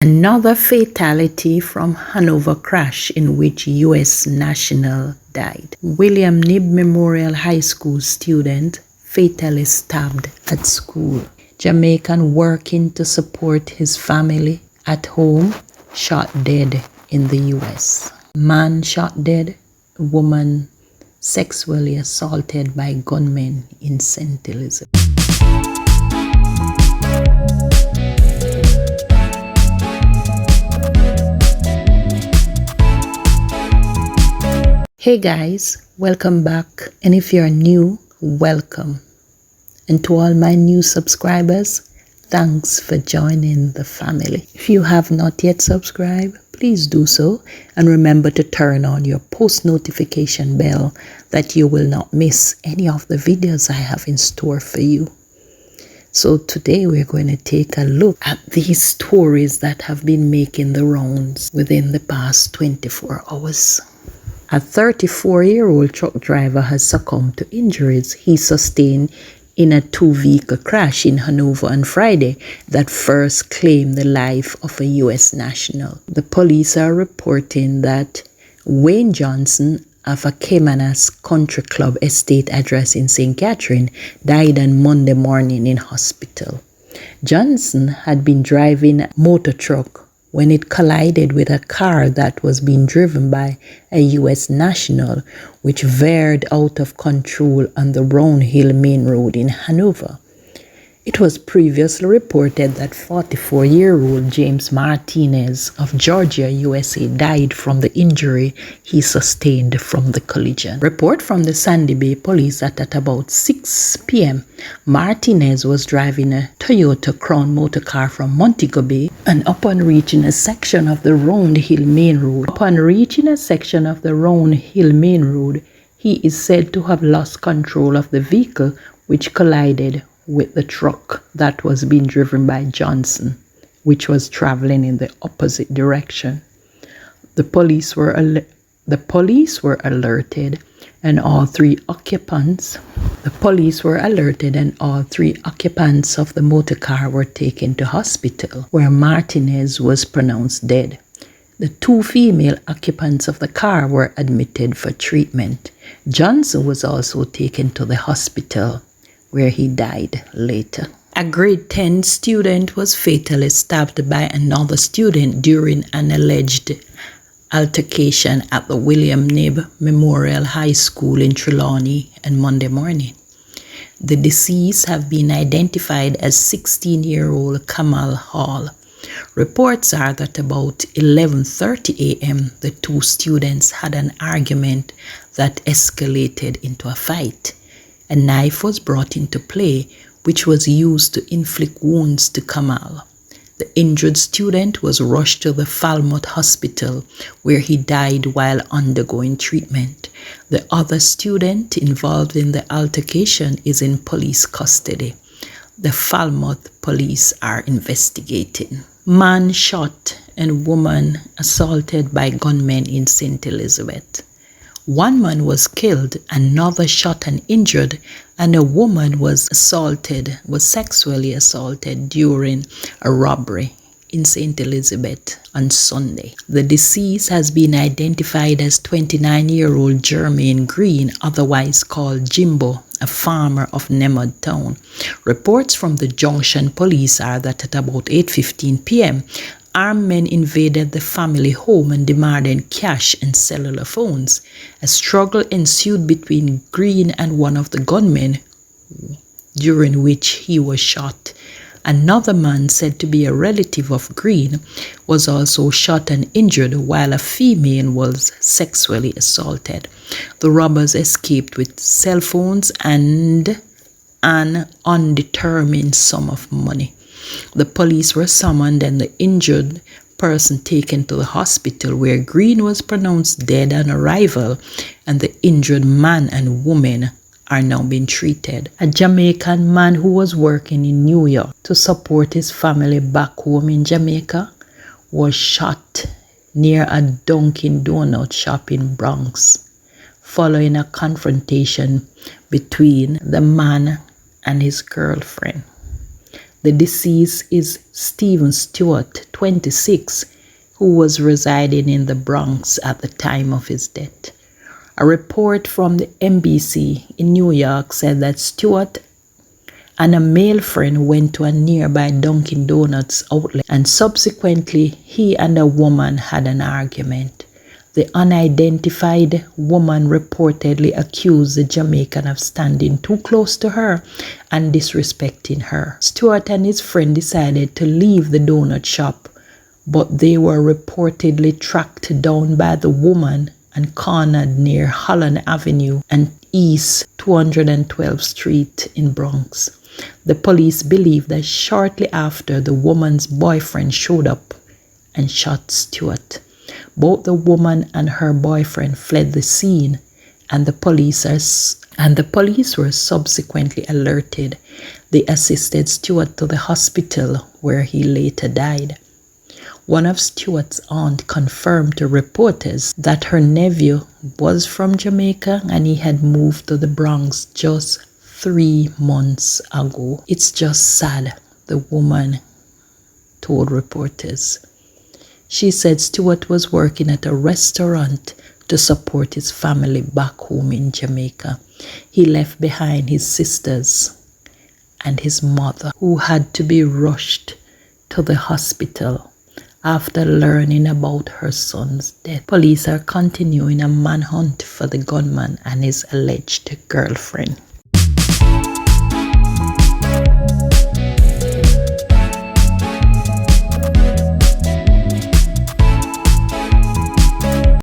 Another fatality from Hanover crash in which U.S. national died. William Knibb Memorial High School student fatally stabbed at school. Jamaican working to support his family at home shot dead in the U.S. Man shot dead, woman sexually assaulted by gunmen in St. Elizabeth. Hey guys, welcome back, and if you're new, welcome. And to all my new subscribers, thanks for joining the family. If you have not yet subscribed, please do so, and remember to turn on your post notification bell that you will not miss any of the videos I have in store for you. So today we're going to take a look at these stories that have been making the rounds within the past 24 hours. A 34-year-old truck driver has succumbed to injuries he sustained in a two-vehicle crash in Hanover on Friday that first claimed the life of a U.S. national. The police are reporting that Wayne Johnson of a Caymanas Country Club estate address in St. Catherine died on Monday morning in hospital. Johnson had been driving a motor truck when it collided with a car that was being driven by a U.S. national, which veered out of control on the Round Hill Main Road in Hanover. It was previously reported that 44-year-old James Martinez of Georgia, USA, died from the injury he sustained from the collision. Report from the Sandy Bay police that at about 6 p.m., Martinez was driving a Toyota Crown motor car from Montego Bay, and upon reaching a section of the Round Hill Main Road, he is said to have lost control of the vehicle, which collided with the truck that was being driven by Johnson, which was traveling in the opposite direction. The police were alerted, and all three occupants of the motor car were taken to hospital, where Martinez was pronounced dead. The two female occupants of the car were admitted for treatment. Johnson was also taken to the hospital, where he died later. A grade 10 student was fatally stabbed by another student during an alleged altercation at the William Knibb Memorial High School in Trelawny on Monday morning. The deceased have been identified as 16-year-old Kamal Hall. Reports are that about 11:30 a.m., the two students had an argument that escalated into a fight. A knife was brought into play, which was used to inflict wounds to Kamal. The injured student was rushed to the Falmouth Hospital, where he died while undergoing treatment. The other student involved in the altercation is in police custody. The Falmouth police are investigating. Man shot and woman assaulted by gunmen in St. Elizabeth. One man was killed, another shot and injured, and a woman was sexually assaulted during a robbery in St. Elizabeth on Sunday. The deceased has been identified as 29-year-old Jermaine Green, otherwise called Jimbo, a farmer of Nemad Town. Reports from the Junction police are that at about 8:15 p.m., armed men invaded the family home and demanded cash and cellular phones. A struggle ensued between Green and one of the gunmen, during which he was shot. Another man, said to be a relative of Green, was also shot and injured, while a female was sexually assaulted. The robbers escaped with cell phones and an undetermined sum of money. The police were summoned and the injured person taken to the hospital, where Green was pronounced dead on arrival, and the injured man and woman are now being treated. A Jamaican man who was working in New York to support his family back home in Jamaica was shot near a Dunkin' Donut shop in Bronx, following a confrontation between the man and his girlfriend. The deceased is Stephen Stewart, 26, who was residing in the Bronx at the time of his death. A report from the NBC in New York said that Stewart and a male friend went to a nearby Dunkin' Donuts outlet, and subsequently he and a woman had an argument. The unidentified woman reportedly accused the Jamaican of standing too close to her and disrespecting her. Stewart and his friend decided to leave the donut shop, but they were reportedly tracked down by the woman and cornered near Holland Avenue and East 212th Street in Bronx. The police believe that shortly after, the woman's boyfriend showed up and shot Stewart. Both the woman and her boyfriend fled the scene, and the police were subsequently alerted. They assisted Stewart to the hospital, where he later died. One of Stewart's aunt confirmed to reporters that her nephew was from Jamaica and he had moved to the Bronx just 3 months ago. It's just sad, the woman told reporters. She said Stewart was working at a restaurant to support his family back home in Jamaica. He left behind his sisters and his mother, who had to be rushed to the hospital after learning about her son's death. Police are continuing a manhunt for the gunman and his alleged girlfriend.